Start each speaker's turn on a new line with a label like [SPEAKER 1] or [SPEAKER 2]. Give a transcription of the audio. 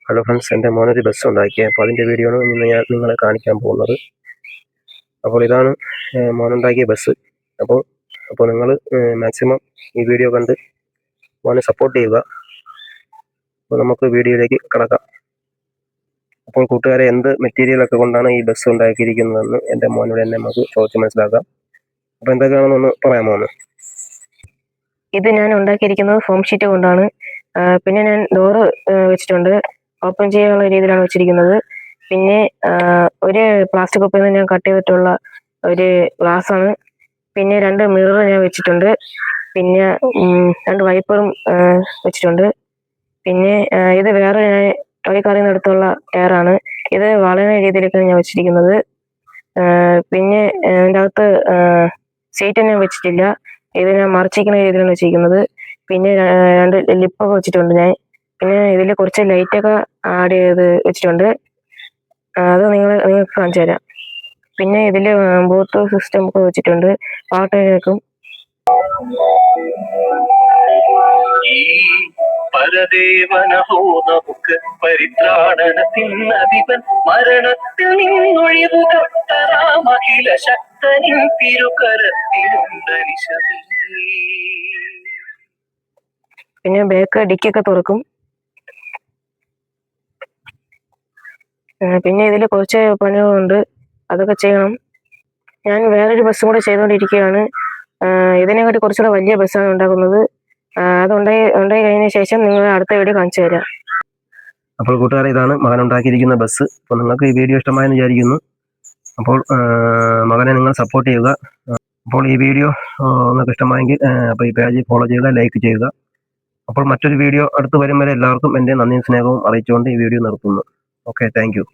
[SPEAKER 1] Hello friends, എൻ്റെ മോനൊരു bus ഉണ്ടാക്കിയത്. അപ്പോൾ അതിൻ്റെ വീഡിയോ ആണ് ഇന്ന് ഞാൻ നിങ്ങളെ കാണിക്കാൻ പോകുന്നത്. അപ്പോൾ ഇതാണ് മോനുണ്ടാക്കിയ ബസ്. അപ്പോൾ നിങ്ങൾ മാക്സിമം ഈ വീഡിയോ കണ്ട് മോനെ സപ്പോർട്ട് ചെയ്യുക. അപ്പോൾ നമുക്ക് വീഡിയോയിലേക്ക് കടക്കാം. അപ്പോൾ കൂട്ടുകാരെ, എന്ത് മെറ്റീരിയലൊക്കെ കൊണ്ടാണ് ഈ ബസ് ഉണ്ടാക്കിയിരിക്കുന്നതെന്ന് എൻ്റെ മോനോട് തന്നെ നമുക്ക് ചോദിച്ച് മനസ്സിലാക്കാം. അപ്പോൾ എന്തൊക്കെയാണെന്നൊന്ന് പറയാമോ?
[SPEAKER 2] ഇത് ഞാൻ ഉണ്ടാക്കിയിരിക്കുന്നത് ഫോം ഷീറ്റ് കൊണ്ടാണ്. പിന്നെ ഞാൻ ഡോറ് വെച്ചിട്ടുണ്ട്, ഓപ്പൺ ചെയ്യാനുള്ള രീതിയിലാണ് വെച്ചിരിക്കുന്നത്. പിന്നെ ഒരു പ്ലാസ്റ്റിക് കുപ്പിയിൽ നിന്ന് ഞാൻ കട്ട് ചെയ്തിട്ടുള്ള ഒരു ഗ്ലാസ് ആണ്. പിന്നെ 2 മിറർ ഞാൻ വെച്ചിട്ടുണ്ട്. പിന്നെ 2 വൈപ്പറും വെച്ചിട്ടുണ്ട്. പിന്നെ ഇത് വേറെ ഞാൻ ടോയ്ക്കാറിൽ നിന്ന് എടുത്തുള്ള ടയറാണ്. ഇത് വളയുന്ന രീതിയിലേക്കാണ് ഞാൻ വെച്ചിരിക്കുന്നത്. പിന്നെ അതിൻ്റെ അകത്ത് സീറ്റ് ഞാൻ വെച്ചിട്ടില്ല, ഇത് ഞാൻ മറിച്ചിരിക്കുന്ന രീതിയിലാണ് വെച്ചിരിക്കുന്നത്. പിന്നെ 2 ലിപ്പൊക്കെ വെച്ചിട്ടുണ്ട് ഞാൻ. പിന്നെ ഇതിൽ കുറച്ച് ലൈറ്റൊക്കെ ആഡ് ചെയ്ത് വെച്ചിട്ടുണ്ട്, അത് നിങ്ങൾക്ക് കാണിച്ചു തരാം. പിന്നെ ഇതിൽ ബ്ലൂടൂത്ത് സിസ്റ്റം ഒക്കെ വെച്ചിട്ടുണ്ട്, പാട്ട് കേൾക്കും.
[SPEAKER 3] പരദേവനഹോ നമുക്ക് പരിത്രാണനത്തിനധിപൻ മരണത്തിൽ നിന്നൊഴിവുകത്തരാമഖില ശക്തനിൻ തിരുകരത്തിലുണ്ടനിശമേ.
[SPEAKER 2] പിന്നെ ബാക്ക് ഡിക്കൊക്കെ തുറക്കും. പിന്നെ ഇതിൽ കുറച്ച് പണികളുണ്ട്, അതൊക്കെ ചെയ്യണം. ഞാൻ വേറൊരു ബസ്സും കൂടെ ചെയ്തുകൊണ്ടിരിക്കുകയാണ്. ഇതിനെക്കാട്ടി കുറച്ചുകൂടെ വലിയ ബസ്സാണ് ഉണ്ടാക്കുന്നത്. അത് ഉണ്ടായി കഴിഞ്ഞ ശേഷം നിങ്ങൾ അടുത്ത വീഡിയോ കാണിച്ചു തരാം.
[SPEAKER 1] അപ്പോൾ കൂട്ടുകാരെ, ഇതാണ് മകൻ ഉണ്ടാക്കിയിരിക്കുന്ന ബസ്. അപ്പോൾ നിങ്ങൾക്ക് ഈ വീഡിയോ ഇഷ്ടമായെന്ന് വിചാരിക്കുന്നു. അപ്പോൾ മകനെ നിങ്ങൾ സപ്പോർട്ട് ചെയ്യുക. അപ്പോൾ ഈ വീഡിയോ നിങ്ങൾക്ക് ഇഷ്ടമായെങ്കിൽ അപ്പോൾ ഈ പേജ് ഫോളോ ചെയ്യുക, ലൈക്ക് ചെയ്യുക. അപ്പോൾ മറ്റൊരു വീഡിയോ അടുത്ത് വരും വരെ എല്ലാവർക്കും എൻ്റെ നന്ദിയും സ്നേഹവും അറിയിച്ചുകൊണ്ട് ഈ വീഡിയോ നിർത്തുന്നു. Okay, thank you.